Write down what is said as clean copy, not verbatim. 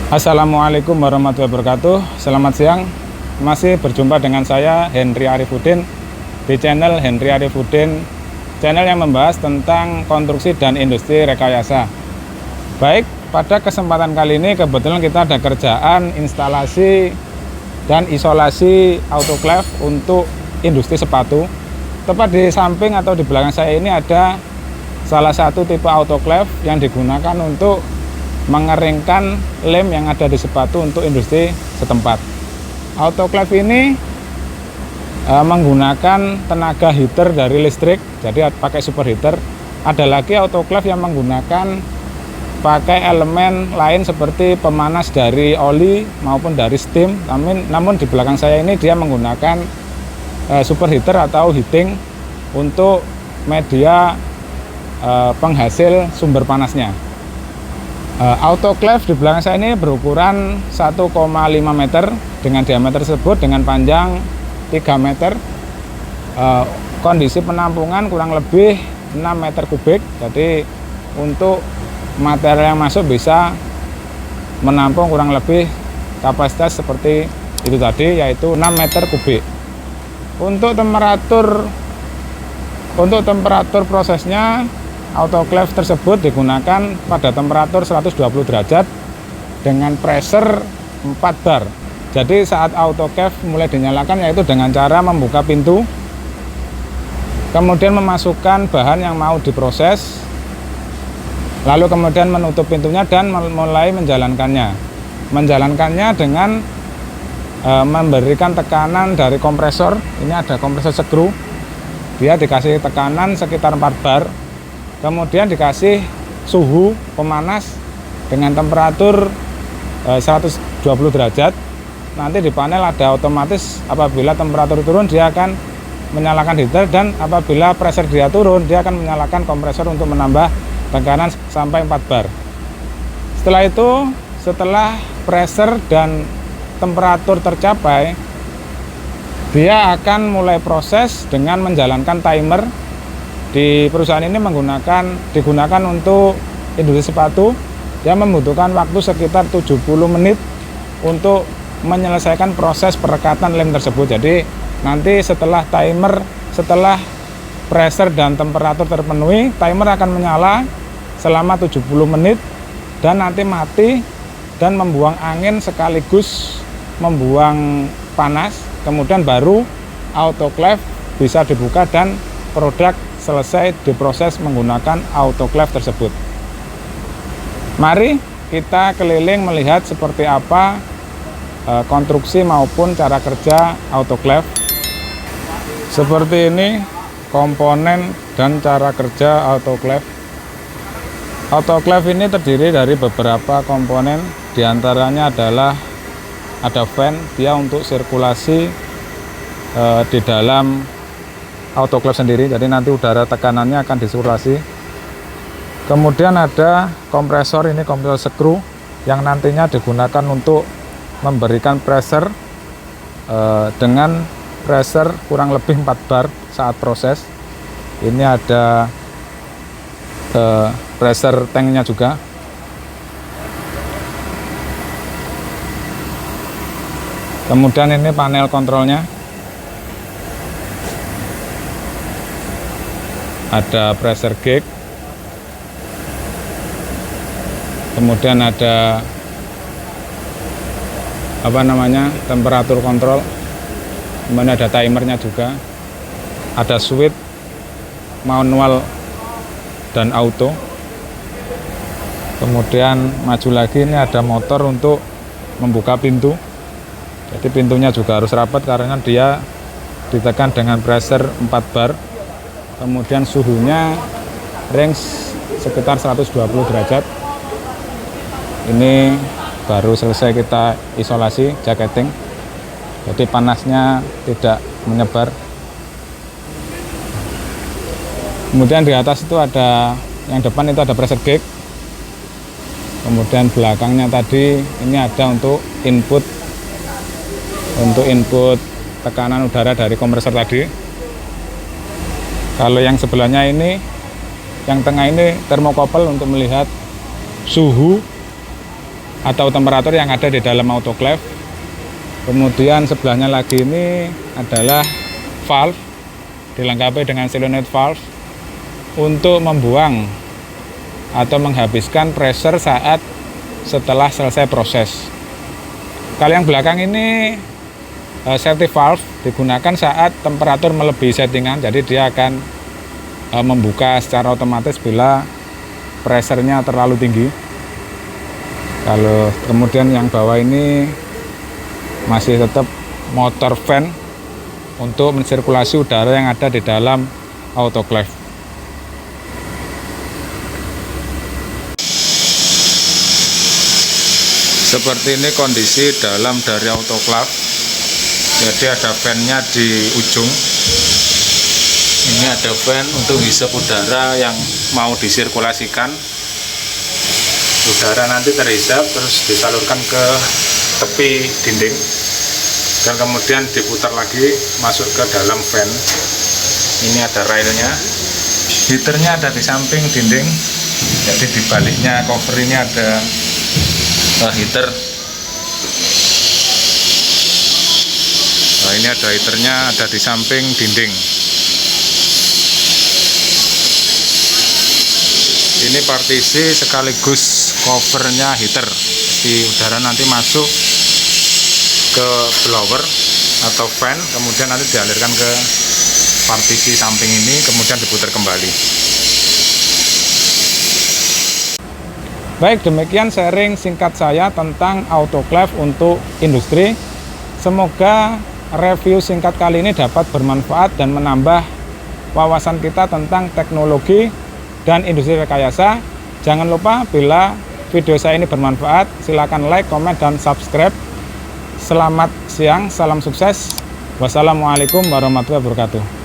Assalamualaikum warahmatullahi wabarakatuh. Selamat siang. Masih berjumpa dengan saya Henry Arifudin di channel Henry Arifudin, channel yang membahas tentang konstruksi dan industri rekayasa. Baik, pada kesempatan kali ini kebetulan kita ada kerjaan instalasi dan isolasi autoclave untuk industri sepatu. Tepat di samping atau di belakang saya ini ada salah satu tipe autoclave yang digunakan untuk mengeringkan lem yang ada di sepatu untuk industri setempat. Autoclave ini menggunakan tenaga heater dari listrik, jadi pakai superheater. Ada lagi autoclave yang menggunakan pakai elemen lain seperti pemanas dari oli maupun dari steam. Namun di belakang saya ini dia menggunakan superheater atau heating untuk media penghasil sumber panasnya. Autoclave di belakang saya ini berukuran 1,5 meter dengan diameter tersebut dengan panjang 3 meter. Kondisi penampungan kurang lebih 6 meter kubik. Jadi untuk material yang masuk bisa menampung kurang lebih kapasitas seperti itu tadi, yaitu 6 meter kubik. Untuk temperatur prosesnya, autoclave tersebut digunakan pada temperatur 120 derajat dengan pressure 4 bar. Jadi saat autoclave mulai dinyalakan yaitu dengan cara membuka pintu, kemudian memasukkan bahan yang mau diproses, lalu kemudian menutup pintunya dan mulai menjalankannya. Menjalankannya dengan memberikan tekanan dari kompresor. Ini ada kompresor skru, dia dikasih tekanan sekitar 4 bar. Kemudian dikasih suhu pemanas dengan temperatur 120 derajat. Nanti di panel ada otomatis apabila temperatur turun dia akan menyalakan heater, dan apabila pressure dia turun dia akan menyalakan kompresor untuk menambah tekanan sampai 4 bar. Setelah itu, setelah pressure dan temperatur tercapai, dia akan mulai proses dengan menjalankan timer. Di perusahaan ini digunakan untuk industri sepatu. Dia membutuhkan waktu sekitar 70 menit untuk menyelesaikan proses perekatan lem tersebut. Jadi nanti setelah pressure dan temperatur terpenuhi, timer akan menyala selama 70 menit dan nanti mati dan membuang angin sekaligus membuang panas. Kemudian baru autoclave bisa dibuka dan produk selesai diproses menggunakan autoclave tersebut. Mari kita keliling melihat seperti apa konstruksi maupun cara kerja autoclave. Seperti ini komponen dan cara kerja autoclave. Autoclave ini terdiri dari beberapa komponen, diantaranya adalah ada fan, dia untuk sirkulasi di dalam autoclave sendiri, jadi nanti udara tekanannya akan disirkulasi. Kemudian ada kompresor, ini kompresor skru yang nantinya digunakan untuk memberikan pressure dengan pressure kurang lebih 4 bar saat proses. Ini ada pressure tanknya juga. Kemudian ini panel kontrolnya, ada pressure gauge, kemudian ada temperatur kontrol, kemudian ada timernya juga, ada switch manual dan auto. Kemudian maju lagi, ini ada motor untuk membuka pintu. Jadi pintunya juga harus rapat karena dia ditekan dengan pressure 4 bar. Kemudian suhunya range sekitar 120 derajat. Ini baru selesai kita isolasi, jacketing. Jadi panasnya tidak menyebar. Kemudian di atas itu ada, yang depan itu ada pressure gauge. Kemudian belakangnya tadi ini ada untuk input tekanan udara dari kompresor tadi. Kalau yang sebelahnya ini, yang tengah ini termokopel untuk melihat suhu atau temperatur yang ada di dalam autoclave. Kemudian sebelahnya lagi ini adalah valve, dilengkapi dengan solenoid valve untuk membuang atau menghabiskan pressure saat setelah selesai proses. Kalau yang belakang ini safety valve digunakan saat temperatur melebihi settingan, jadi dia akan membuka secara otomatis bila pressure-nya terlalu tinggi. Kalau kemudian yang bawah ini masih tetap motor fan untuk mensirkulasi udara yang ada di dalam autoclave. Seperti ini kondisi dalam dari autoclave. Jadi ada fan-nya di ujung. Ini ada fan untuk hisap udara yang mau disirkulasikan. Udara nanti terhisap terus disalurkan ke tepi dinding dan kemudian diputar lagi masuk ke dalam fan. Ini ada railnya. Heaternya ada di samping dinding, jadi di baliknya cover ini ada heater. Nah, ini ada heaternya ada di samping dinding. Ini partisi sekaligus covernya heater, jadi udara nanti masuk ke blower atau fan, kemudian nanti dialirkan ke partisi samping ini, kemudian diputar kembali. Baik, demikian sharing singkat saya tentang autoclave untuk industri. Semoga review singkat kali ini dapat bermanfaat dan menambah wawasan kita tentang teknologi dan industri rekayasa. Jangan lupa bila video saya ini bermanfaat, silakan like, komen, dan subscribe. Selamat siang, salam sukses. Wassalamualaikum warahmatullahi wabarakatuh.